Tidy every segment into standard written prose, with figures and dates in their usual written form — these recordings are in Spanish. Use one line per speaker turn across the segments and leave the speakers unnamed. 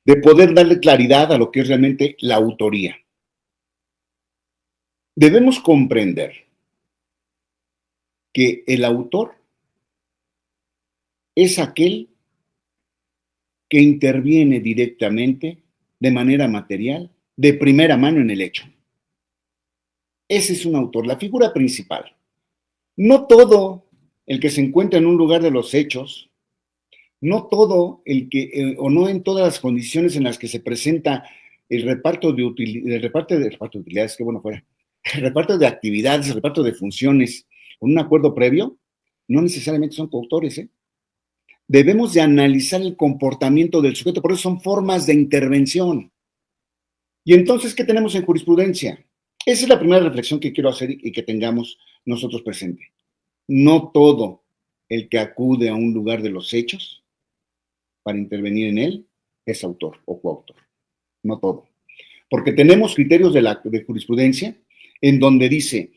de poder darle claridad a lo que es realmente la autoría. Debemos comprender que el autor es aquel que interviene directamente, de manera material, de primera mano en el hecho. Ese es un autor, la figura principal. No todo el que se encuentra en un lugar de los hechos, no todo el que, o no en todas las condiciones en las que se presenta el reparto de utilidades, qué bueno fuera, el reparto de actividades, el reparto de funciones, con un acuerdo previo, no necesariamente son coautores, ¿eh? Debemos de analizar el comportamiento del sujeto, por eso son formas de intervención. Y entonces, ¿qué tenemos en jurisprudencia? Esa es la primera reflexión que quiero hacer y que tengamos nosotros presente. No todo el que acude a un lugar de los hechos para intervenir en él es autor o coautor. No todo. Porque tenemos criterios de jurisprudencia en donde dice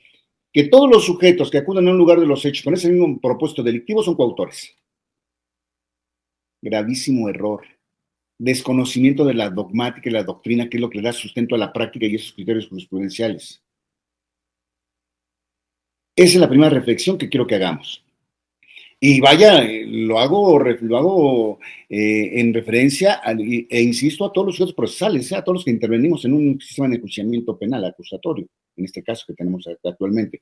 que todos los sujetos que acuden a un lugar de los hechos con ese mismo propósito delictivo son coautores. Gravísimo error. Desconocimiento de la dogmática y la doctrina, que es lo que le da sustento a la práctica y esos criterios jurisprudenciales. Esa es la primera reflexión que quiero que hagamos. Y vaya, lo hago en referencia e insisto a todos los sujetos procesales, a todos los que intervenimos en un sistema de enjuiciamiento penal acusatorio, en este caso que tenemos actualmente.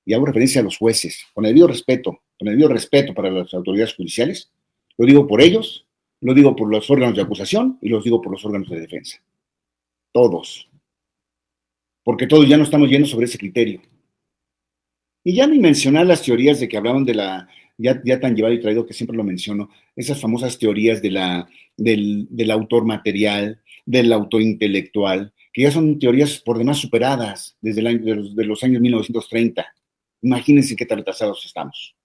Y hago referencia a los jueces, con el debido respeto para las autoridades judiciales. Lo digo por ellos, lo digo por los órganos de acusación y los digo por los órganos de defensa. Todos. Porque todos ya no estamos yendo sobre ese criterio. Y ya ni mencionar las teorías de que hablaban de la, ya tan llevado y traído que siempre lo menciono, esas famosas teorías del autor material, del autor intelectual, que ya son teorías por demás superadas desde de los años 1930. Imagínense qué tan retrasados estamos.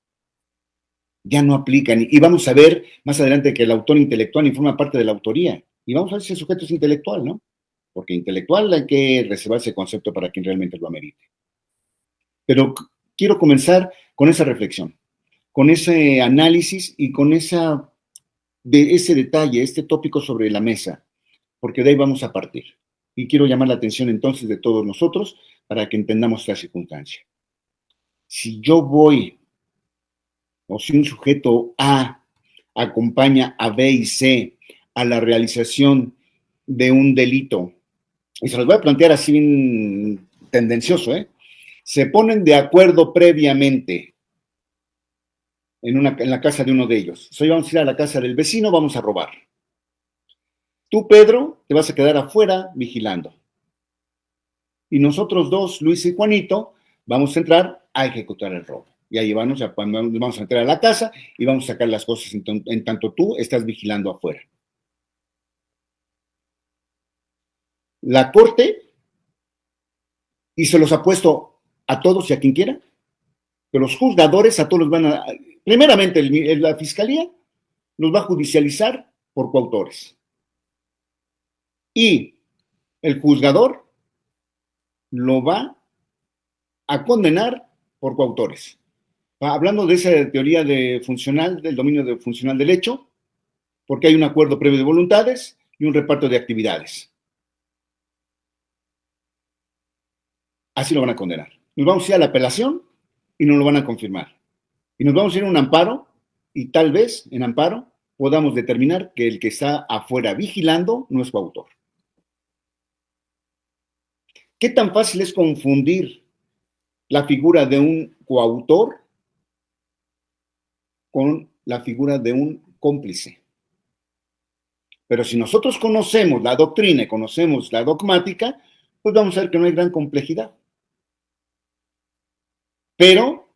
Ya no aplican. Y vamos a ver más adelante que el autor intelectual ni forma parte de la autoría. Y vamos a ver si el sujeto es intelectual, ¿no? Porque intelectual hay que reservar ese concepto para quien realmente lo amerite. Pero quiero comenzar con esa reflexión, con ese análisis y con ese detalle, este tópico sobre la mesa, porque de ahí vamos a partir. Y quiero llamar la atención entonces de todos nosotros para que entendamos la circunstancia. Si yo voy, o si un sujeto A acompaña a B y C a la realización de un delito, y se los voy a plantear así bien tendencioso, se ponen de acuerdo previamente en la casa de uno de ellos. Hoy vamos a ir a la casa del vecino, vamos a robar. Tú, Pedro, te vas a quedar afuera vigilando. Y nosotros dos, Luis y Juanito, vamos a entrar a ejecutar el robo. Y ahí vamos a entrar a la casa y vamos a sacar las cosas en tanto tú estás vigilando afuera. La corte, y se los apuesto a todos y a quien quiera, que los juzgadores a todos los van a... Primeramente, la fiscalía los va a judicializar por coautores. Y el juzgador lo va a condenar por coautores. Hablando de esa teoría del dominio funcional del hecho, porque hay un acuerdo previo de voluntades y un reparto de actividades. Así lo van a condenar. Nos vamos a ir a la apelación y nos lo van a confirmar. Y nos vamos a ir a un amparo y tal vez en amparo podamos determinar que el que está afuera vigilando no es coautor. ¿Qué tan fácil es confundir la figura de un coautor con la figura de un cómplice? Pero si nosotros conocemos la doctrina y conocemos la dogmática, pues vamos a ver que no hay gran complejidad. Pero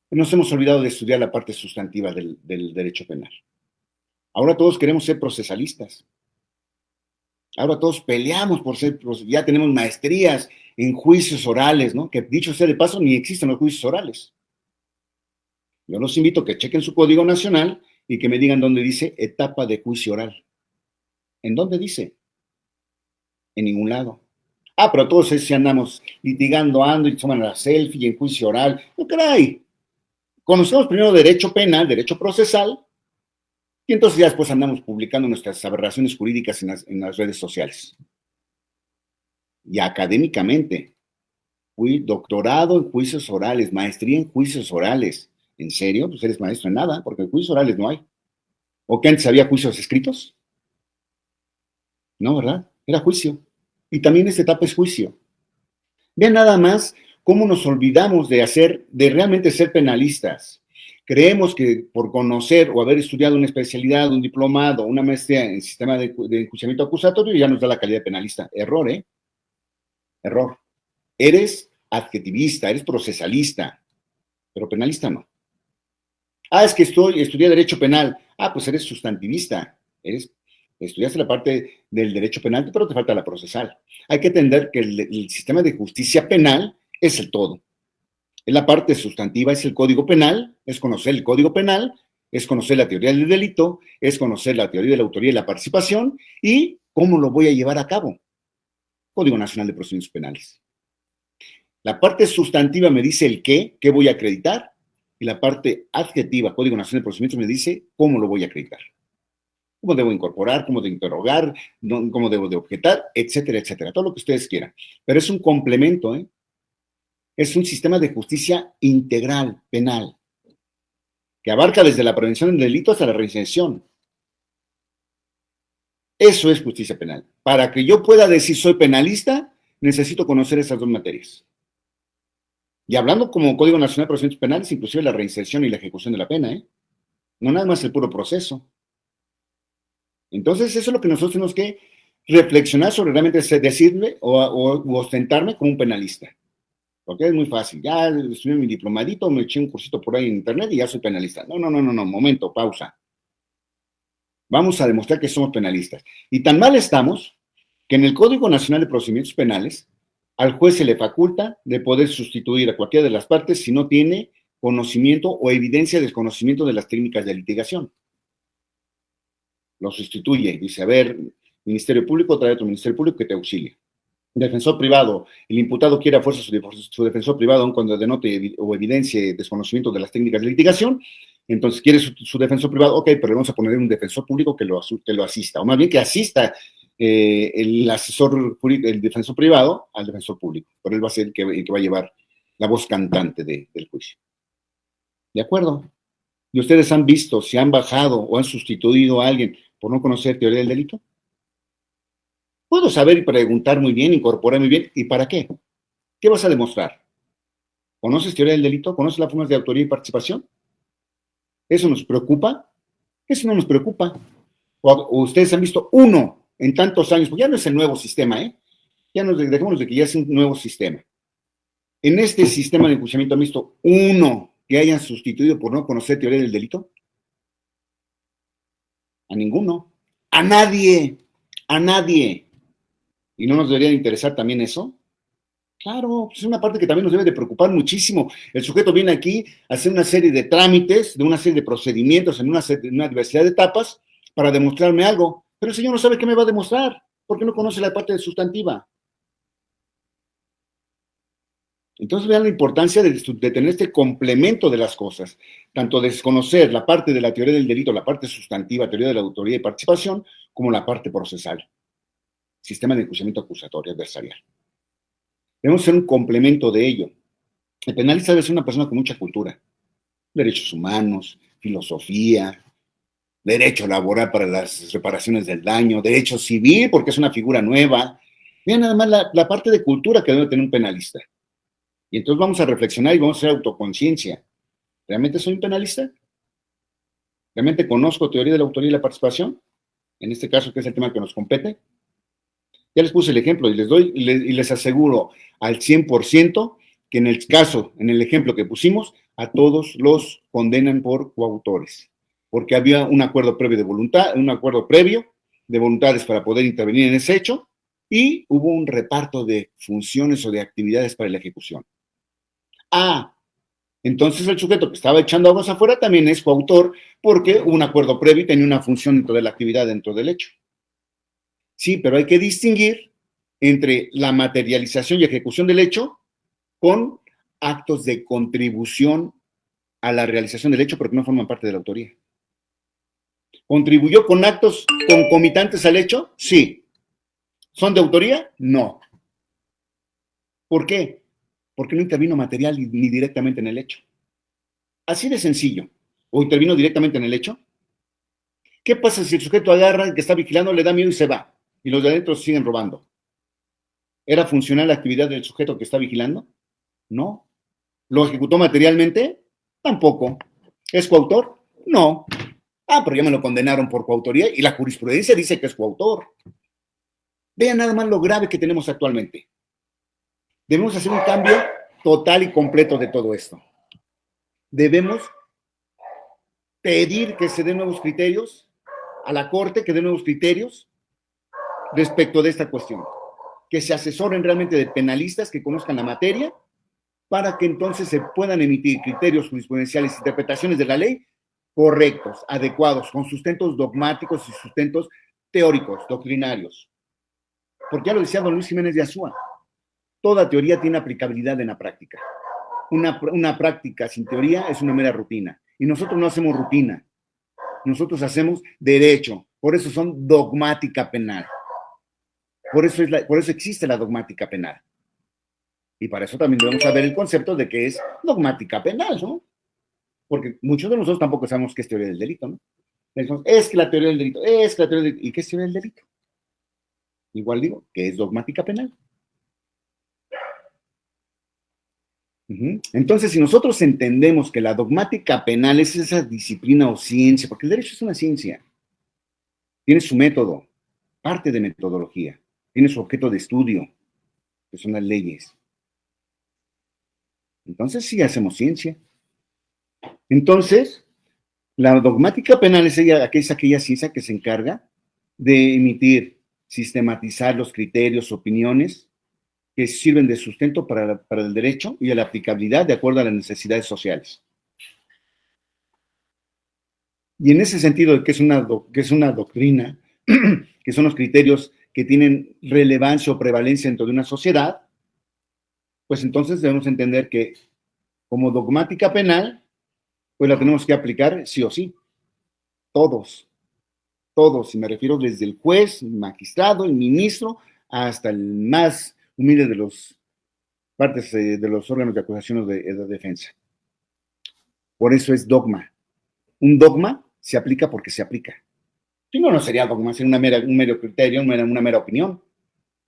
nos hemos olvidado de estudiar la parte sustantiva del derecho penal. Ahora todos queremos ser procesalistas. Ahora todos peleamos por ser, ya tenemos maestrías en juicios orales, ¿no? Que dicho sea de paso, ni existen los juicios orales. Yo los invito a que chequen su Código Nacional y que me digan dónde dice etapa de juicio oral. ¿En dónde dice? En ningún lado. Pero todos si andamos litigando, y toman la selfie y en juicio oral. No, caray. Conocemos primero derecho penal, derecho procesal, Y entonces ya después andamos publicando nuestras aberraciones jurídicas en las redes sociales. Y académicamente, fui doctorado en juicios orales, maestría en juicios orales. ¿En serio? Pues eres maestro en nada, porque en juicios orales no hay. ¿O que antes había juicios escritos? No, ¿verdad? Era juicio. Y también esta etapa es juicio. Vean nada más cómo nos olvidamos de realmente ser penalistas. Creemos que por conocer o haber estudiado una especialidad, un diplomado, una maestría en sistema de enjuiciamiento acusatorio ya nos da la calidad de penalista. Error, ¿eh? Error. Eres adjetivista, eres procesalista, pero penalista no. Es que estudié Derecho Penal. Pues eres sustantivista. Estudiaste la parte del derecho penal, pero te falta la procesal. Hay que entender que el sistema de justicia penal es el todo. En la parte sustantiva es el Código Penal, es conocer el Código Penal, es conocer la teoría del delito, es conocer la teoría de la autoría y la participación y cómo lo voy a llevar a cabo. Código Nacional de Procedimientos Penales. La parte sustantiva me dice el qué voy a acreditar, y la parte adjetiva, Código Nacional de Procedimientos, me dice cómo lo voy a acreditar. Cómo debo incorporar, cómo debo interrogar, cómo debo de objetar, etcétera, etcétera. Todo lo que ustedes quieran. Pero es un complemento, ¿eh? Es un sistema de justicia integral, penal, que abarca desde la prevención del delito hasta la reinserción. Eso es justicia penal. Para que yo pueda decir soy penalista, necesito conocer esas dos materias. Y hablando como Código Nacional de Procedimientos Penales, inclusive la reinserción y la ejecución de la pena, ¿eh? No nada más el puro proceso. Entonces, eso es lo que nosotros tenemos que reflexionar sobre realmente decirme o ostentarme como un penalista. Porque es muy fácil. Ya estudié mi diplomadito, me eché un cursito por ahí en internet y ya soy penalista. No, momento, pausa. Vamos a demostrar que somos penalistas. Y tan mal estamos que en el Código Nacional de Procedimientos Penales al juez se le faculta de poder sustituir a cualquiera de las partes si no tiene conocimiento o evidencia de desconocimiento de las técnicas de litigación. Lo sustituye y dice, a ver, Ministerio Público, trae a tu Ministerio Público que te auxilie. Defensor privado, el imputado quiere a fuerza su defensor privado, aun cuando denote o evidencie desconocimiento de las técnicas de litigación, entonces quiere su defensor privado, ok, pero le vamos a poner un defensor público que lo asista, o más bien que asista el asesor, el defensor privado al defensor público, pero él va a ser el que va a llevar la voz cantante del juicio. ¿De acuerdo? ¿Y ustedes han visto si han bajado o han sustituido a alguien por no conocer teoría del delito? Puedo saber y preguntar muy bien, incorporar muy bien. ¿Y para qué? ¿Qué vas a demostrar? ¿Conoces teoría del delito? ¿Conoces las formas de autoría y participación? ¿Eso nos preocupa? Eso no nos preocupa. O ustedes han visto uno en tantos años, porque ya no es el nuevo sistema, ¿eh? Ya nos dejémonos de que ya es un nuevo sistema. En este sistema de enjuiciamiento han visto uno que hayan sustituido por no conocer teoría del delito. A ninguno. A nadie. A nadie. ¿Y no nos debería interesar también eso? Claro, es una parte que también nos debe de preocupar muchísimo. El sujeto viene aquí a hacer una serie de trámites, de una serie de procedimientos en una diversidad de etapas para demostrarme algo. Pero el señor no sabe qué me va a demostrar, porque no conoce la parte sustantiva. Entonces vean la importancia de tener este complemento de las cosas, tanto desconocer la parte de la teoría del delito, la parte sustantiva, teoría de la autoría y participación, como la parte procesal, sistema de enjuiciamiento acusatorio adversarial. Debemos ser un complemento de ello. El penalista debe ser una persona con mucha cultura, derechos humanos, filosofía, derecho laboral para las reparaciones del daño, derecho civil porque es una figura nueva. Vean nada más la parte de cultura que debe tener un penalista. Y entonces vamos a reflexionar y vamos a hacer autoconciencia. ¿Realmente soy un penalista? ¿Realmente conozco teoría de la autoría y la participación? En este caso, que es el tema que nos compete. Ya les puse el ejemplo y les aseguro al 100% que en el caso, en el ejemplo que pusimos, a todos los condenan por coautores, porque había un acuerdo previo de voluntades para poder intervenir en ese hecho y hubo un reparto de funciones o de actividades para la ejecución. Entonces el sujeto que estaba echando aguas afuera también es coautor porque hubo un acuerdo previo y tenía una función dentro de la actividad, dentro del hecho. Sí, pero hay que distinguir entre la materialización y ejecución del hecho con actos de contribución a la realización del hecho porque no forman parte de la autoría. ¿Contribuyó con actos concomitantes al hecho? Sí. ¿Son de autoría? No. ¿Por qué? Porque no intervino material ni directamente en el hecho. Así de sencillo. ¿O intervino directamente en el hecho? ¿Qué pasa si el sujeto agarra, el que está vigilando, le da miedo y se va? Y los de adentro siguen robando. ¿Era funcional la actividad del sujeto que está vigilando? No. ¿Lo ejecutó materialmente? Tampoco. ¿Es coautor? No. Ah, pero ya me lo condenaron por coautoría y la jurisprudencia dice que es coautor. Vean nada más lo grave que tenemos actualmente. Debemos hacer un cambio total y completo de todo esto. Debemos pedir que se den nuevos criterios a la Corte, que den nuevos criterios respecto de esta cuestión. Que se asesoren realmente de penalistas que conozcan la materia para que entonces se puedan emitir criterios jurisprudenciales, interpretaciones de la ley correctos, adecuados, con sustentos dogmáticos y sustentos teóricos, doctrinarios. Porque ya lo decía don Luis Jiménez de Azúa, toda teoría tiene aplicabilidad en la práctica. Una práctica sin teoría es una mera rutina. Y nosotros no hacemos rutina. Nosotros hacemos derecho. Por eso son dogmática penal. Por eso existe la dogmática penal. Y para eso también debemos saber el concepto de qué es dogmática penal, ¿no? Porque muchos de nosotros tampoco sabemos qué es teoría del delito, ¿no? Decimos, es que la teoría del delito, es que la teoría del delito. ¿Y qué es teoría del delito? Igual digo, que es dogmática penal. Entonces, si nosotros entendemos que la dogmática penal es esa disciplina o ciencia, porque el derecho es una ciencia, tiene su método, parte de metodología, tiene su objeto de estudio, que son las leyes. Entonces, sí hacemos ciencia. Entonces, la dogmática penal es aquella ciencia que se encarga de emitir, sistematizar los criterios, opiniones que sirven de sustento para el derecho y a la aplicabilidad de acuerdo a las necesidades sociales. Y en ese sentido, que es una doctrina, que son los criterios que tienen relevancia o prevalencia dentro de una sociedad, pues entonces debemos entender que como dogmática penal, pues la tenemos que aplicar sí o sí. Todos, y me refiero desde el juez, el magistrado, el ministro, hasta el más humilde de los partes de los órganos de acusación o de defensa. Por eso es dogma. Un dogma se aplica porque se aplica. Si no, no sería dogma, sería un mero criterio, una mera opinión.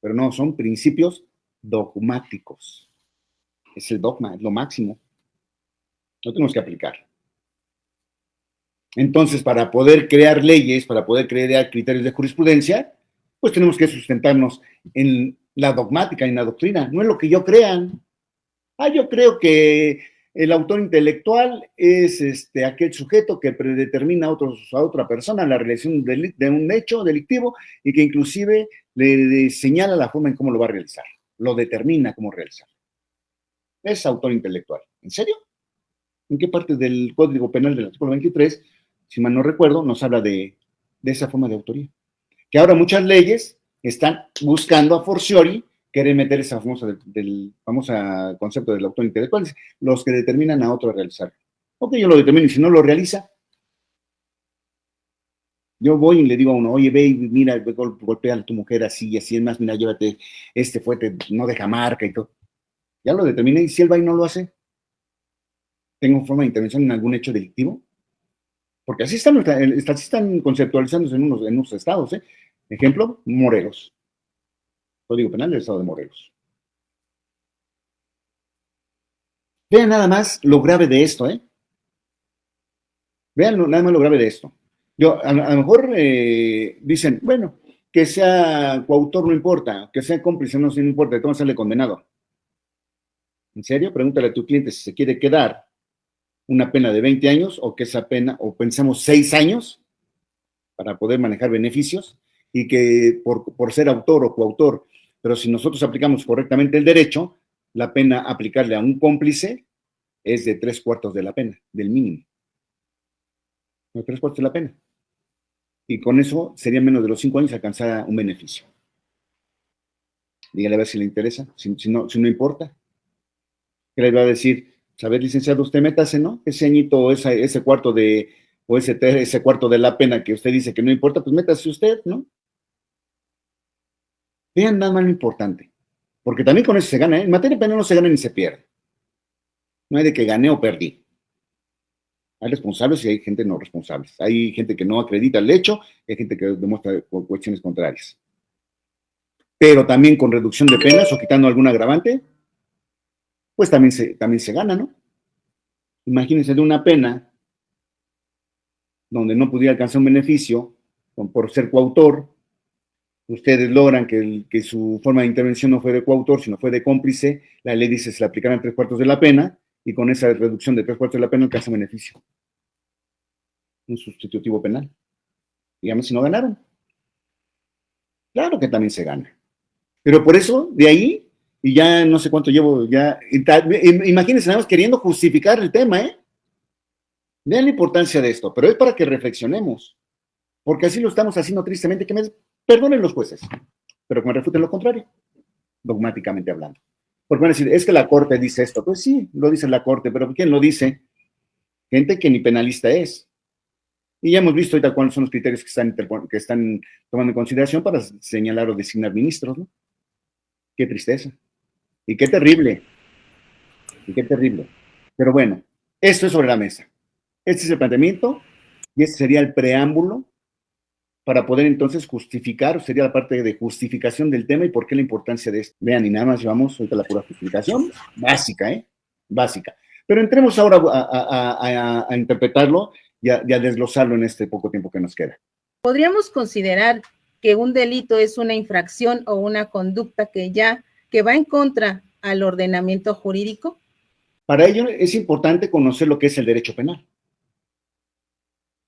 Pero no, son principios dogmáticos. Es el dogma, es lo máximo. Lo tenemos que aplicar. Entonces, para poder crear leyes, para poder crear criterios de jurisprudencia, pues tenemos que sustentarnos en la dogmática, en la doctrina. No es lo que yo crean. Yo creo que el autor intelectual es aquel sujeto que predetermina a otra persona la realización de un hecho delictivo y que inclusive le señala la forma en cómo lo va a realizar, lo determina cómo realizarlo. Es autor intelectual. ¿En serio? ¿En qué parte del Código Penal del artículo 23, si mal no recuerdo, nos habla de esa forma de autoría? Que ahora muchas leyes están buscando a forciori querer meter esa famoso concepto del autor intelectual, los que determinan a otro a realizar. Ok, yo lo determino y si no lo realiza, yo voy y le digo a uno, oye, ve y mira, golpea a tu mujer así y así, es más, mira, llévate fuete, no deja marca y todo. Ya lo determiné y si él va y no lo hace, ¿tengo forma de intervención en algún hecho delictivo? Porque así están conceptualizándose en unos estados, ¿eh? Ejemplo, Morelos. Código Penal del Estado de Morelos. Vean nada más lo grave de esto, ¿eh? Vean nada más lo grave de esto. A lo mejor dicen, bueno, que sea coautor no importa, que sea cómplice no importa, de todo sale condenado. ¿En serio? Pregúntale a tu cliente si se quiere quedar una pena de 20 años o que esa pena, o pensamos 6 años para poder manejar beneficios y que por ser autor o coautor, pero si nosotros aplicamos correctamente el derecho, la pena aplicarle a un cómplice es de 3/4 de la pena, del mínimo. De 3/4 de la pena. Y con eso sería menos de los 5 años alcanzar un beneficio. Dígale a ver si le interesa, si no importa. ¿Qué le va a decir? A ver, licenciado, usted métase, ¿no? Ese añito, ese cuarto de o ese cuarto de la pena que usted dice que no importa, pues métase usted, ¿no? Vean nada más lo importante, porque también con eso se gana, ¿eh? En materia penal no se gana ni se pierde. No hay de que gané o perdí. Hay responsables y hay gente no responsable. Hay gente que no acredita el hecho y hay gente que demuestra cuestiones contrarias. Pero también con reducción de penas o quitando algún agravante, pues también se gana, ¿no? Imagínense de una pena donde no pudiera alcanzar un beneficio por ser coautor, ustedes logran que su forma de intervención no fue de coautor, sino fue de cómplice, la ley dice se le aplicarán 3/4 de la pena, y con esa reducción de 3/4 de la pena alcanza beneficio. Un sustitutivo penal. Dígame si no ganaron. Claro que también se gana. Pero por eso, de ahí, y ya no sé cuánto llevo, ya, imagínense, nada más queriendo justificar el tema, ¿eh? Vean la importancia de esto, pero es para que reflexionemos, porque así lo estamos haciendo tristemente, que me perdonen los jueces, pero que me refuten lo contrario, dogmáticamente hablando. Porque van a decir, es que la Corte dice esto. Pues sí, lo dice la Corte, pero ¿quién lo dice? Gente que ni penalista es. Y ya hemos visto ahorita cuáles son los criterios que están tomando en consideración para señalar o designar ministros, ¿no? Qué tristeza. Y qué terrible. Y qué terrible. Pero bueno, esto es sobre la mesa. Este es el planteamiento y este sería el preámbulo para poder entonces justificar, sería la parte de justificación del tema y por qué la importancia de esto. Vean, y nada más llevamos ahorita la pura justificación, básica, ¿eh? Básica. Pero entremos ahora a interpretarlo y a desglosarlo en este poco tiempo que nos queda.
¿Podríamos considerar que un delito es una infracción o una conducta que va en contra al ordenamiento jurídico?
Para ello es importante conocer lo que es el derecho penal,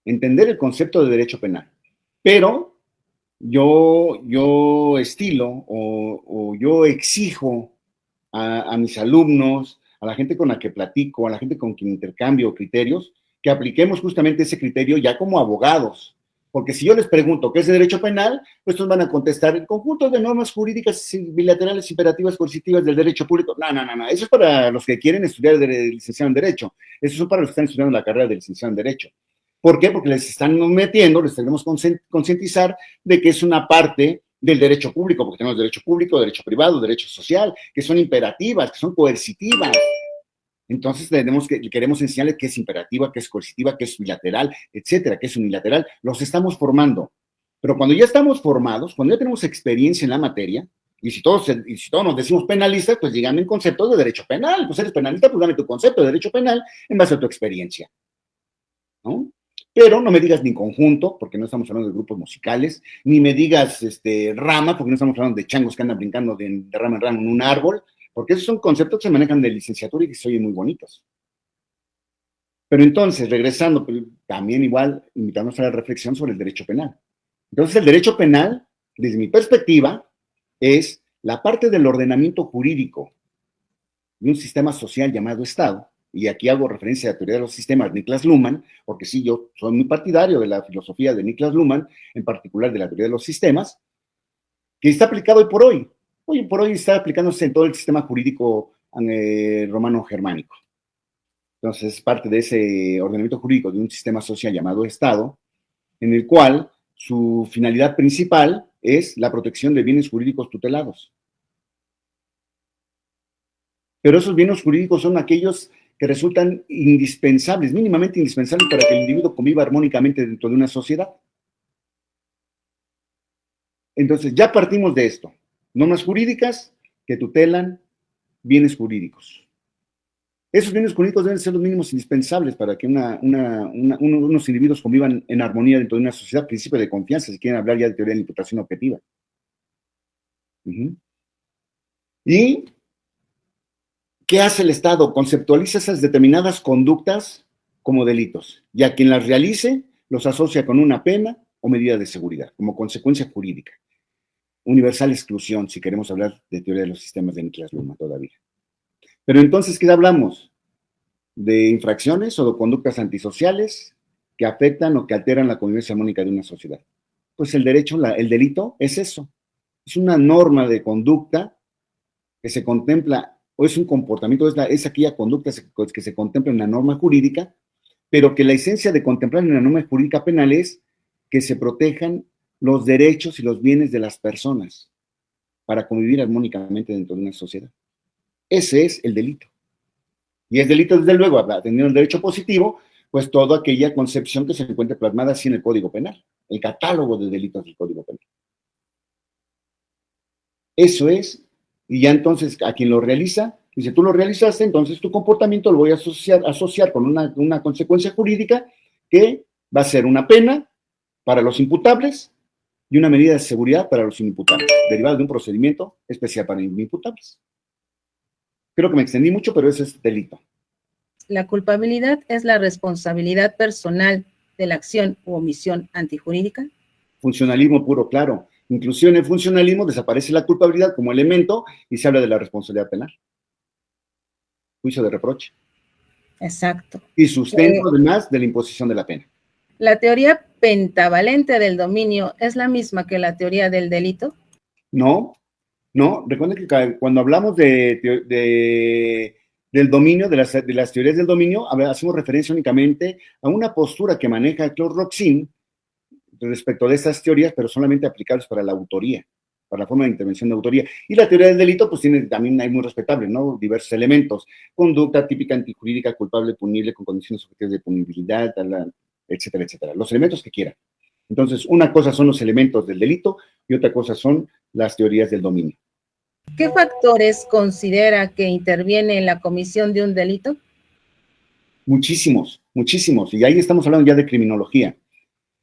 entender el concepto de derecho penal. Pero yo estilo o yo exijo a mis alumnos, a la gente con la que platico, a la gente con quien intercambio criterios, que apliquemos justamente ese criterio ya como abogados. Porque si yo les pregunto qué es el derecho penal, pues estos van a contestar el conjunto de normas jurídicas bilaterales, imperativas, coercitivas del derecho público. No. Eso es para los que quieren estudiar licenciado en Derecho. Eso es para los que están estudiando la carrera de licenciado en Derecho. ¿Por qué? Porque les están metiendo, les tenemos que concientizar de que es una parte del derecho público, porque tenemos derecho público, derecho privado, derecho social, que son imperativas, que son coercitivas. Entonces queremos enseñarles qué es imperativa, qué es coercitiva, qué es bilateral, etcétera, qué es unilateral. Los estamos formando. Pero cuando ya estamos formados, cuando ya tenemos experiencia en la materia, y si todos nos decimos penalistas, pues díganme en conceptos de derecho penal. Pues eres penalista, pues dame tu concepto de derecho penal en base a tu experiencia, ¿no? Pero no me digas ni conjunto, porque no estamos hablando de grupos musicales, ni me digas rama, porque no estamos hablando de changos que andan brincando de rama en rama en un árbol, porque esos son conceptos que se manejan de licenciatura y que se oyen muy bonitos. Pero entonces, regresando, también igual, invitamos a la reflexión sobre el derecho penal. Entonces, el derecho penal, desde mi perspectiva, es la parte del ordenamiento jurídico de un sistema social llamado Estado, y aquí hago referencia a la teoría de los sistemas de Niklas Luhmann, porque sí, yo soy muy partidario de la filosofía de Niklas Luhmann, en particular de la teoría de los sistemas, que está aplicado hoy por hoy. Hoy por hoy está aplicándose en todo el sistema jurídico romano-germánico. Entonces, es parte de ese ordenamiento jurídico de un sistema social llamado Estado, en el cual su finalidad principal es la protección de bienes jurídicos tutelados. Pero esos bienes jurídicos son aquellos que resultan indispensables, mínimamente indispensables para que el individuo conviva armónicamente dentro de una sociedad. Entonces, ya partimos de esto. Normas jurídicas que tutelan bienes jurídicos. Esos bienes jurídicos deben ser los mínimos indispensables para que unos individuos convivan en armonía dentro de una sociedad, principio de confianza, si quieren hablar ya de teoría de la imputación objetiva. ¿Y qué hace el Estado? Conceptualiza esas determinadas conductas como delitos, y a quien las realice los asocia con una pena o medida de seguridad, como consecuencia jurídica. Universal exclusión, si queremos hablar de teoría de los sistemas de Niklas Luhmann todavía. Pero entonces, ¿qué hablamos? ¿De infracciones o de conductas antisociales que afectan o que alteran la convivencia armónica de una sociedad? Pues el delito es eso. Es una norma de conducta que se contempla, o es un comportamiento, es aquella conducta que se contempla en la norma jurídica pero que la esencia de contemplar en la norma jurídica penal es que se protejan los derechos y los bienes de las personas para convivir armónicamente dentro de una sociedad. Ese es el delito. Y es delito, desde luego, atendiendo el derecho positivo, pues toda aquella concepción que se encuentre plasmada así en el Código Penal, el catálogo de delitos del Código Penal. Eso es, y ya entonces a quien lo realiza, dice, tú lo realizaste, entonces tu comportamiento lo voy a asociar con una consecuencia jurídica que va a ser una pena para los imputables y una medida de seguridad para los inimputables, derivada de un procedimiento especial para inimputables. Creo que me extendí mucho, pero ese es delito.
La culpabilidad es la responsabilidad personal de la acción u omisión antijurídica.
Funcionalismo puro, claro. Inclusive en el funcionalismo desaparece la culpabilidad como elemento y se habla de la responsabilidad penal. Juicio de reproche.
Exacto.
Y sustento, además, de la imposición de la pena.
¿La teoría pentavalente del dominio es la misma que la teoría del delito?
No. Recuerden que cuando hablamos del dominio, de las teorías del dominio, hacemos referencia únicamente a una postura que maneja Claude Roxin respecto de estas teorías, pero solamente aplicables para la autoría, para la forma de intervención de autoría. Y la teoría del delito, pues también hay muy respetable, ¿no? Diversos elementos: conducta típica antijurídica, culpable, punible, con condiciones objetivas de punibilidad, etcétera, etcétera. Los elementos que quieran. Entonces, una cosa son los elementos del delito y otra cosa son las teorías del dominio.
¿Qué factores considera que interviene en la comisión de un delito?
Muchísimos. Y ahí estamos hablando ya de criminología.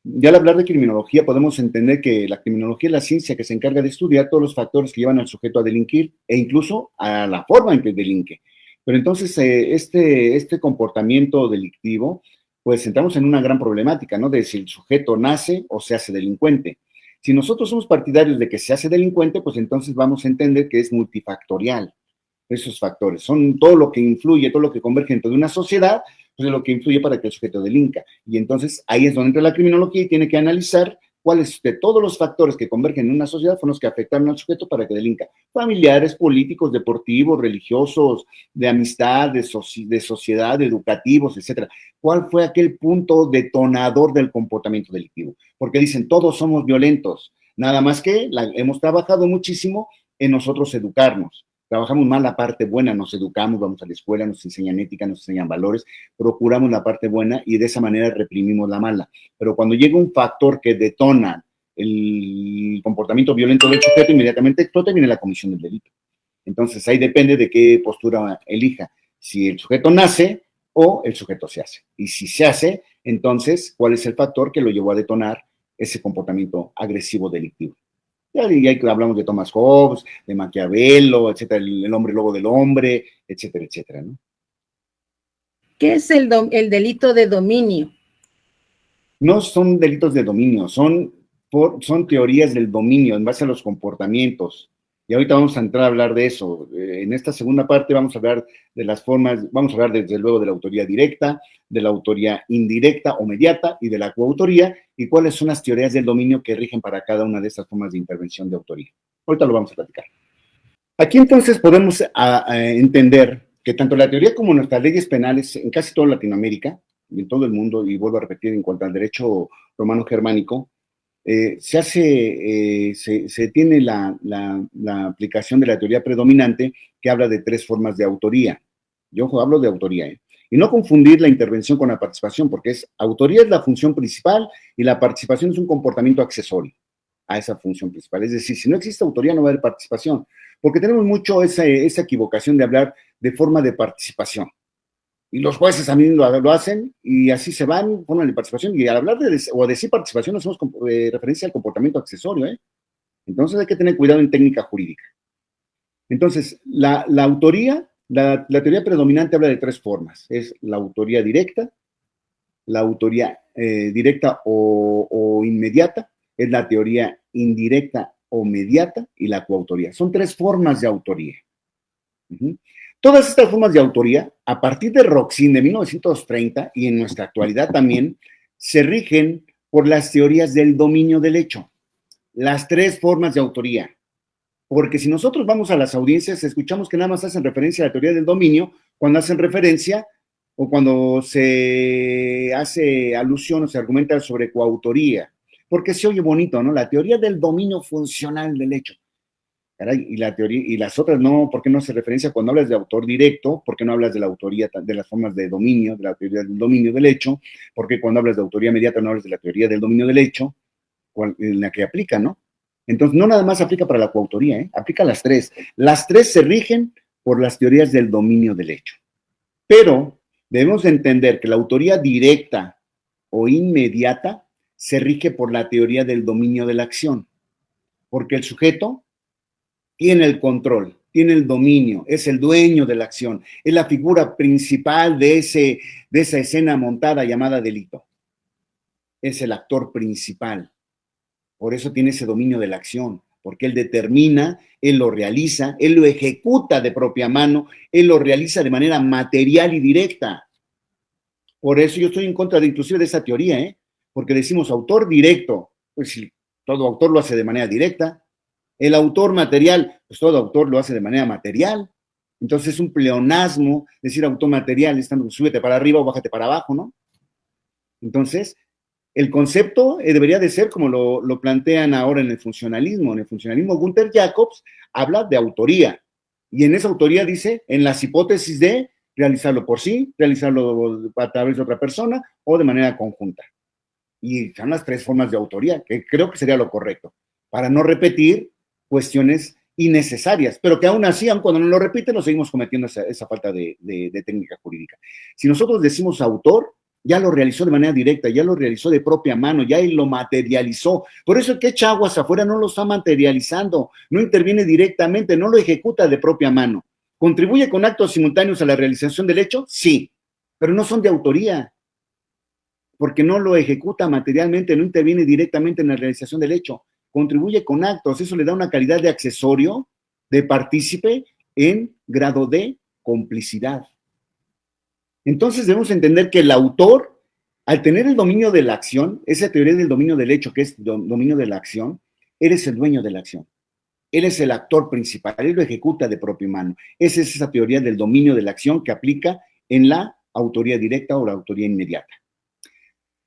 Ya al hablar de criminología podemos entender que la criminología es la ciencia que se encarga de estudiar todos los factores que llevan al sujeto a delinquir e incluso a la forma en que delinque. Pero entonces este comportamiento delictivo, pues entramos en una gran problemática, ¿no? De si el sujeto nace o se hace delincuente. Si nosotros somos partidarios de que se hace delincuente, pues entonces vamos a entender que es multifactorial. Esos factores son todo lo que influye, todo lo que converge dentro de una sociedad, pues es lo que influye para que el sujeto delinca. Y entonces ahí es donde entra la criminología y tiene que analizar cuáles de todos los factores que convergen en una sociedad fueron los que afectaron al sujeto para que delinca. Familiares, políticos, deportivos, religiosos, de amistad, de sociedad, educativos, etcétera. ¿Cuál fue aquel punto detonador del comportamiento delictivo? Porque dicen, todos somos violentos, nada más que hemos trabajado muchísimo en nosotros educarnos. Trabajamos más la parte buena, nos educamos, vamos a la escuela, nos enseñan ética, nos enseñan valores, procuramos la parte buena y de esa manera reprimimos la mala. Pero cuando llega un factor que detona el comportamiento violento del sujeto, inmediatamente explota y viene la comisión del delito. Entonces ahí depende de qué postura elija, si el sujeto nace o el sujeto se hace. Y si se hace, entonces, ¿cuál es el factor que lo llevó a detonar ese comportamiento agresivo delictivo? Ya hablamos de Thomas Hobbes, de Maquiavelo, etcétera, el hombre lobo del hombre, etcétera, etcétera, ¿no?
¿Qué es el delito de dominio?
No son delitos de dominio, son teorías del dominio en base a los comportamientos. Y ahorita vamos a entrar a hablar de eso. En esta segunda parte vamos a hablar de las formas, vamos a hablar desde luego de la autoría directa, de la autoría indirecta o mediata y de la coautoría, y cuáles son las teorías del dominio que rigen para cada una de estas formas de intervención de autoría. Ahorita lo vamos a platicar. Aquí entonces podemos entender que tanto la teoría como nuestras leyes penales en casi toda Latinoamérica y en todo el mundo, y vuelvo a repetir, en cuanto al derecho romano-germánico, se tiene la aplicación de la teoría predominante que habla de tres formas de autoría. Yo hablo de autoría, y no confundir la intervención con la participación, porque autoría es la función principal y la participación es un comportamiento accesorio a esa función principal. Es decir, si no existe autoría no va a haber participación, porque tenemos mucho esa equivocación de hablar de forma de participación. Y los jueces también lo hacen y así se van, forma de participación. Y al hablar de decir participación, hacemos referencia al comportamiento accesorio, ¿eh? Entonces hay que tener cuidado en técnica jurídica. Entonces, la autoría, la teoría predominante habla de tres formas. Es la autoría directa o inmediata, es la teoría indirecta o mediata y la coautoría. Son tres formas de autoría. Todas estas formas de autoría, a partir de Roxin de 1930 y en nuestra actualidad también, se rigen por las teorías del dominio del hecho. Las tres formas de autoría. Porque si nosotros vamos a las audiencias, escuchamos que nada más hacen referencia a la teoría del dominio cuando hacen referencia o cuando se hace alusión o se argumenta sobre coautoría, porque se oye bonito, ¿no? La teoría del dominio funcional del hecho. Caray, y la teoría, y las otras no, ¿por qué no se referencia cuando hablas de autor directo? ¿Por qué no hablas de la autoría, de las formas de dominio, de la teoría del dominio del hecho? ¿Por qué cuando hablas de autoría inmediata no hablas de la teoría del dominio del hecho? En la que aplica, ¿no? Entonces, no nada más aplica para la coautoría, ¿eh? Aplica las tres. Las tres se rigen por las teorías del dominio del hecho. Pero debemos entender que la autoría directa o inmediata se rige por la teoría del dominio de la acción, porque el sujeto tiene el control, tiene el dominio, es el dueño de la acción, es la figura principal de esa escena montada llamada delito. Es el actor principal. Por eso tiene ese dominio de la acción, porque él determina, él lo realiza, él lo ejecuta de propia mano, él lo realiza de manera material y directa. Por eso yo estoy en contra inclusive de esa teoría, ¿eh? Porque decimos autor directo, pues si todo autor lo hace de manera directa. El autor material, pues todo autor lo hace de manera material. Entonces es un pleonasmo decir autor material, estando súbete para arriba o bájate para abajo, ¿no? Entonces, el concepto debería de ser como lo plantean ahora en el funcionalismo. En el funcionalismo, Gunther Jacobs habla de autoría. Y en esa autoría dice, en las hipótesis de realizarlo por sí, realizarlo a través de otra persona o de manera conjunta. Y son las tres formas de autoría, que creo que sería lo correcto, para no repetir cuestiones innecesarias, pero que aún así, aun cuando no lo repiten, nos seguimos cometiendo esa falta de técnica jurídica. Si nosotros decimos autor, ya lo realizó de manera directa, ya lo realizó de propia mano, ya él lo materializó. Por eso el que echa aguas afuera no lo está materializando, no interviene directamente, no lo ejecuta de propia mano. ¿Contribuye con actos simultáneos a la realización del hecho? Sí, pero no son de autoría, porque no lo ejecuta materialmente, no interviene directamente en la realización del hecho. Contribuye con actos, eso le da una calidad de accesorio, de partícipe en grado de complicidad. Entonces debemos entender que el autor, al tener el dominio de la acción, esa teoría del dominio del hecho, que es dominio de la acción, eres el dueño de la acción. Él es el actor principal, él lo ejecuta de propia mano. Esa es esa teoría del dominio de la acción que aplica en la autoría directa o la autoría inmediata.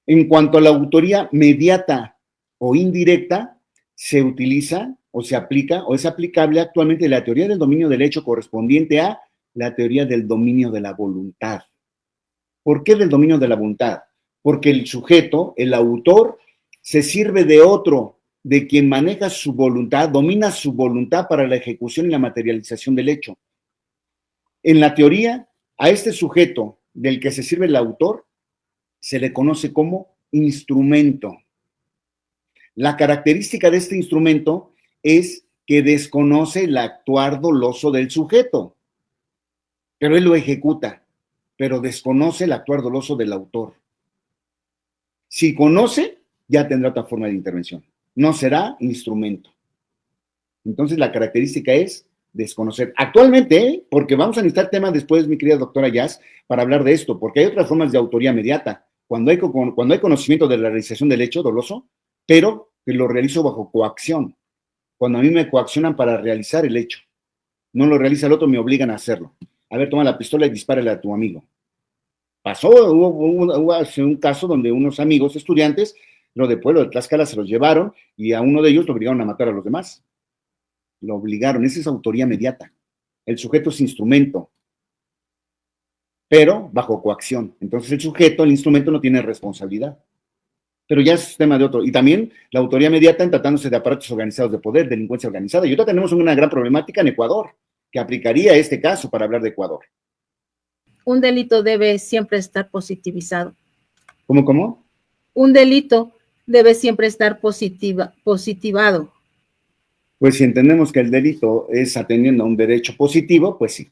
En cuanto a la autoría mediata o indirecta, se utiliza o se aplica o es aplicable actualmente la teoría del dominio del hecho correspondiente a la teoría del dominio de la voluntad. ¿Por qué del dominio de la voluntad? Porque el sujeto, el autor, se sirve de otro, de quien maneja su voluntad, domina su voluntad para la ejecución y la materialización del hecho. En la teoría, a este sujeto del que se sirve el autor, se le conoce como instrumento. La característica de este instrumento es que desconoce el actuar doloso del sujeto, pero él lo ejecuta, pero desconoce el actuar doloso del autor. Si conoce, ya tendrá otra forma de intervención. No será instrumento. Entonces, la característica es desconocer. Actualmente, porque vamos a necesitar temas después, mi querida doctora Jazz, para hablar de esto, porque hay otras formas de autoría mediata. Cuando hay conocimiento de la realización del hecho doloso, pero que lo realizo bajo coacción. Cuando a mí me coaccionan para realizar el hecho. No lo realiza el otro, me obligan a hacerlo. A ver, toma la pistola y dispárale a tu amigo. Pasó, hubo un caso donde unos amigos estudiantes, lo de pueblo de Tlaxcala, se los llevaron y a uno de ellos lo obligaron a matar a los demás. Lo obligaron, esa es autoría mediata. El sujeto es instrumento, pero bajo coacción. Entonces el sujeto, el instrumento, no tiene responsabilidad. Pero ya es tema de otro. Y también la autoría mediata en tratándose de aparatos organizados de poder, delincuencia organizada. Y ahorita tenemos una gran problemática en Ecuador, que aplicaría este caso para hablar de Ecuador.
Un delito debe siempre estar positivizado.
¿Cómo?
Un delito debe siempre estar positivado.
Pues si entendemos que el delito es atendiendo a un derecho positivo, pues sí.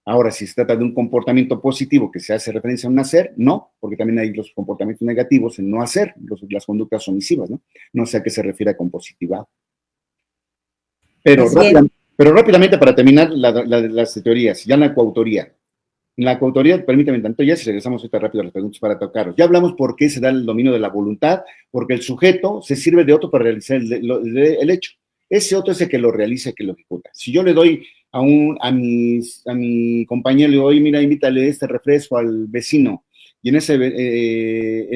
Ahora, si se trata de un comportamiento positivo que se hace referencia a un hacer, no, porque también hay los comportamientos negativos en no hacer, las conductas omisivas, ¿no? No sé a qué se refiere con positivado. Pero rápidamente para terminar las teorías, ya en la coautoría. En la coautoría, permítame tanto ya, si regresamos ahorita rápido a las preguntas para tocarlos. Ya hablamos por qué se da el dominio de la voluntad, porque el sujeto se sirve de otro para realizar el hecho. Ese otro es el que lo realiza, que lo ejecuta. Si yo le doy a mi compañero, le digo, oye, mira, invítale este refresco al vecino, y en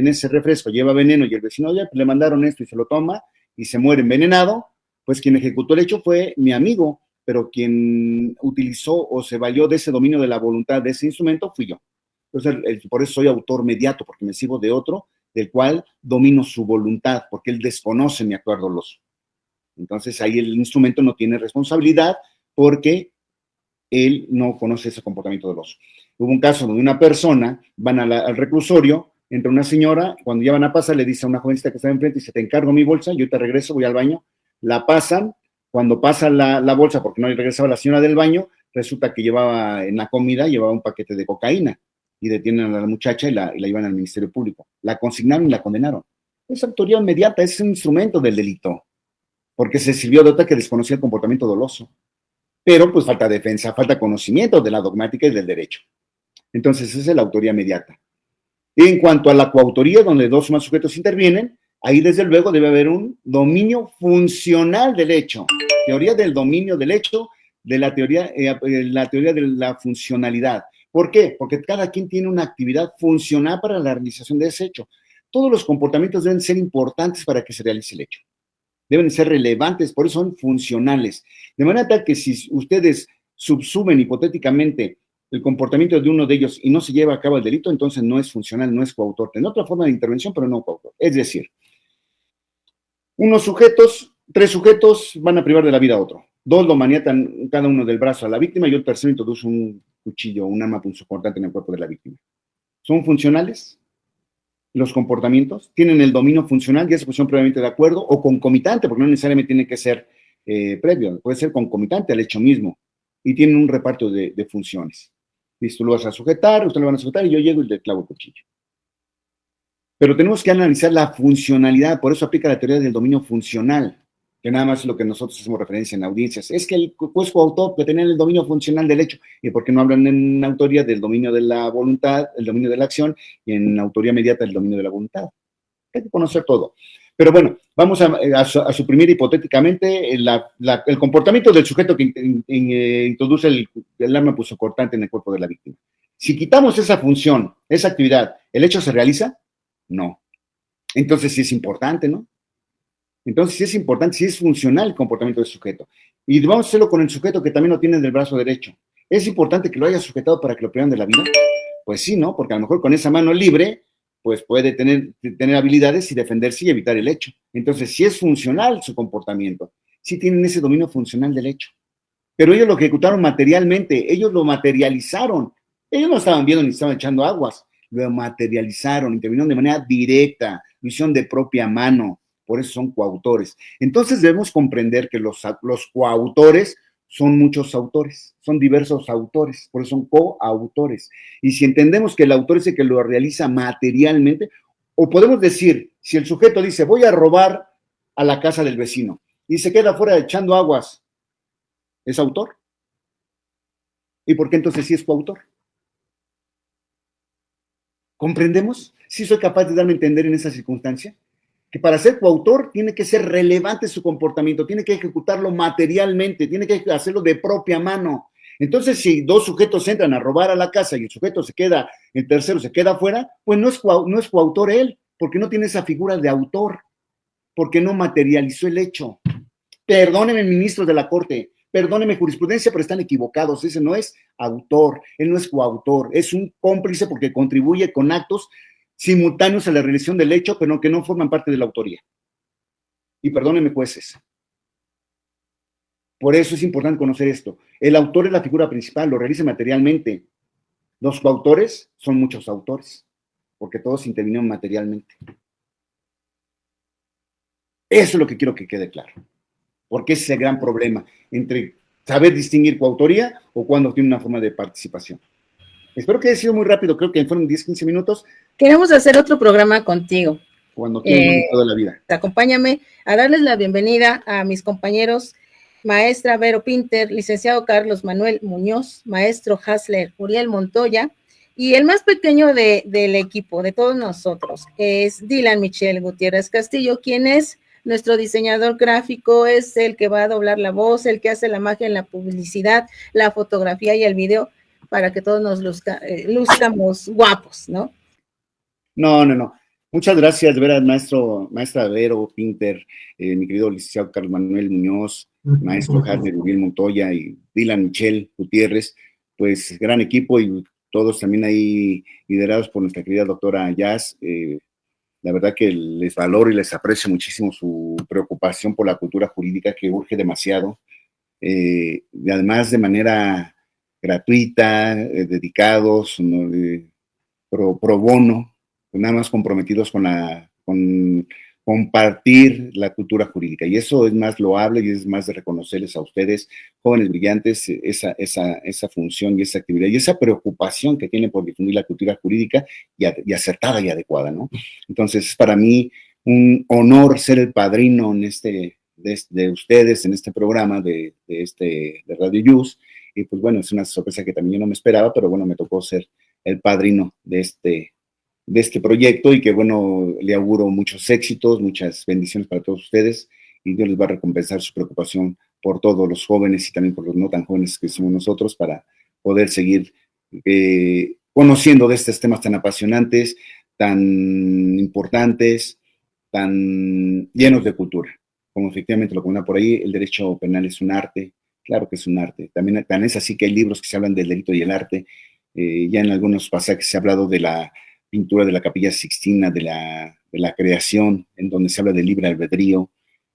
ese refresco lleva veneno, y el vecino, oye, pues le mandaron esto y se lo toma, y se muere envenenado, pues quien ejecutó el hecho fue mi amigo, pero quien utilizó o se valió de ese dominio de la voluntad de ese instrumento fui yo. Entonces, por eso soy autor mediato, porque me sirvo de otro, del cual domino su voluntad, porque él desconoce mi actuar doloso. Entonces, ahí el instrumento no tiene responsabilidad, porque él no conoce ese comportamiento doloso. Hubo un caso donde una persona, van al reclusorio, entra una señora, cuando ya van a pasar, le dice a una jovencita que está enfrente, dice, te encargo mi bolsa, yo te regreso, voy al baño, la pasan, cuando pasa la bolsa, porque no le regresaba la señora del baño, resulta que llevaba en la comida, llevaba un paquete de cocaína, y detienen a la muchacha y la llevan al Ministerio Público. La consignaron y la condenaron. Es autoría inmediata, es un instrumento del delito, porque se sirvió de otra que desconocía el comportamiento doloso. Pero pues falta defensa, falta conocimiento de la dogmática y del derecho. Entonces, esa es la autoría inmediata. Y en cuanto a la coautoría, donde dos o más sujetos intervienen, ahí desde luego debe haber un dominio funcional del hecho. Teoría del dominio del hecho, de la teoría de la funcionalidad. ¿Por qué? Porque cada quien tiene una actividad funcional para la realización de ese hecho. Todos los comportamientos deben ser importantes para que se realice el hecho. Deben ser relevantes, por eso son funcionales. De manera tal que si ustedes subsumen hipotéticamente el comportamiento de uno de ellos y no se lleva a cabo el delito, entonces no es funcional, no es coautor. Tiene otra forma de intervención, pero no coautor. Es decir, tres sujetos van a privar de la vida a otro. Dos lo maniatan cada uno del brazo a la víctima y el tercero introduce un cuchillo, un arma punzocortante en el cuerpo de la víctima. ¿Son funcionales los comportamientos? ¿Tienen el dominio funcional? ¿Ya se pusieron previamente de acuerdo? ¿O concomitante? Porque no necesariamente tiene que ser previo, puede ser concomitante al hecho mismo. Y tienen un reparto de funciones. Listo, lo vas a sujetar, usted lo van a sujetar y yo llego y le clavo el cuchillo. Pero tenemos que analizar la funcionalidad, por eso aplica la teoría del dominio funcional, que nada más es lo que nosotros hacemos referencia en audiencias. Es que el juez coautor que tenía el dominio funcional del hecho, y por qué no hablan en autoría del dominio de la voluntad, el dominio de la acción, y en autoría inmediata del dominio de la voluntad. Hay que conocer todo. Pero bueno, vamos a suprimir hipotéticamente el comportamiento del sujeto que introduce el arma punzocortante en el cuerpo de la víctima. Si quitamos esa función, esa actividad, ¿el hecho se realiza? No. Entonces sí es importante, ¿no? Entonces sí es importante, sí es funcional el comportamiento del sujeto. Y vamos a hacerlo con el sujeto que también lo tiene del brazo derecho. ¿Es importante que lo haya sujetado para que lo privan de la vida? Pues sí, ¿no? Porque a lo mejor con esa mano libre, pues puede tener habilidades y defenderse y evitar el hecho. Entonces sí es funcional su comportamiento. Sí tienen ese dominio funcional del hecho. Pero ellos lo ejecutaron materialmente, ellos lo materializaron. Ellos no estaban viendo ni estaban echando aguas. Lo materializaron, intervinieron de manera directa, lo hicieron de propia mano, por eso son coautores. Entonces debemos comprender que los coautores son muchos autores, son diversos autores, por eso son coautores. Y si entendemos que el autor es el que lo realiza materialmente, o podemos decir, si el sujeto dice, voy a robar a la casa del vecino, y se queda afuera echando aguas, ¿es autor? ¿Y por qué entonces sí es coautor? ¿Comprendemos? ¿Sí soy capaz de darme a entender en esa circunstancia? Que para ser coautor tiene que ser relevante su comportamiento, tiene que ejecutarlo materialmente, tiene que hacerlo de propia mano. Entonces, si dos sujetos entran a robar a la casa y el tercero se queda afuera, pues no es coautor él, porque no tiene esa figura de autor, porque no materializó el hecho. Perdónenme, ministros de la Corte, perdónenme, jurisprudencia, pero están equivocados. Ese no es autor, él no es coautor, es un cómplice porque contribuye con actos simultáneos a la realización del hecho, pero que no forman parte de la autoría. Y perdónenme, jueces. Por eso es importante conocer esto. El autor es la figura principal, lo realiza materialmente. Los coautores son muchos autores, porque todos intervinieron materialmente. Eso es lo que quiero que quede claro. Porque ese es el gran problema entre saber distinguir coautoría o cuando tiene una forma de participación. Espero que haya sido muy rápido, creo que fueron 10, 15 minutos.
Queremos hacer otro programa contigo.
Cuando quieran, toda la vida.
Acompáñame a darles la bienvenida a mis compañeros, maestra Vero Pinter, licenciado Carlos Manuel Muñoz, maestro Hasler Uriel Montoya, y el más pequeño del equipo, de todos nosotros, es Dylan Michelle Gutiérrez Castillo, quien es Nuestro diseñador gráfico es el que va a doblar la voz, el que hace la magia en la publicidad, la fotografía y el video, para que todos nos luzcamos guapos, ¿no?
No. Muchas gracias, de veras, maestra Vero Pinter, mi querido licenciado Carlos Manuel Muñoz, maestro Jaime Uriel Montoya y Dylan Michel Gutiérrez, pues gran equipo y todos también ahí liderados por nuestra querida doctora Jazz. La verdad que les valoro y les aprecio muchísimo su preocupación por la cultura jurídica que urge demasiado, y además de manera gratuita, dedicados, ¿no? Pro bono, nada más comprometidos con compartir la cultura jurídica. Y eso es más loable y es más de reconocerles a ustedes, jóvenes brillantes, esa función y esa actividad y esa preocupación que tienen por difundir la cultura jurídica y acertada y adecuada, ¿no? Entonces, es para mí un honor ser el padrino de ustedes en este programa de Radio Yus. Y pues bueno, es una sorpresa que también yo no me esperaba, pero bueno, me tocó ser el padrino de este proyecto y que bueno, le auguro muchos éxitos, muchas bendiciones para todos ustedes y Dios les va a recompensar su preocupación por todos los jóvenes y también por los no tan jóvenes que somos nosotros para poder seguir conociendo de estos temas tan apasionantes, tan importantes, tan llenos de cultura. Como efectivamente lo comenta por ahí, el derecho penal es un arte, claro que es un arte. También tan es así que hay libros que se hablan del delito y el arte. Ya en algunos pasajes se ha hablado de la pintura de la Capilla Sixtina, de la creación, en donde se habla del libre albedrío,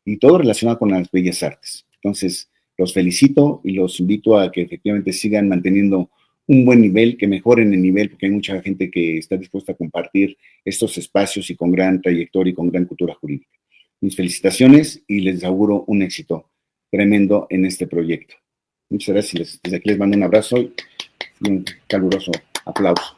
y todo relacionado con las bellas artes. Entonces, los felicito y los invito a que efectivamente sigan manteniendo un buen nivel, que mejoren el nivel, porque hay mucha gente que está dispuesta a compartir estos espacios y con gran trayectoria y con gran cultura jurídica. Mis felicitaciones y les auguro un éxito tremendo en este proyecto. Muchas gracias. Desde aquí les mando un abrazo y un caluroso aplauso.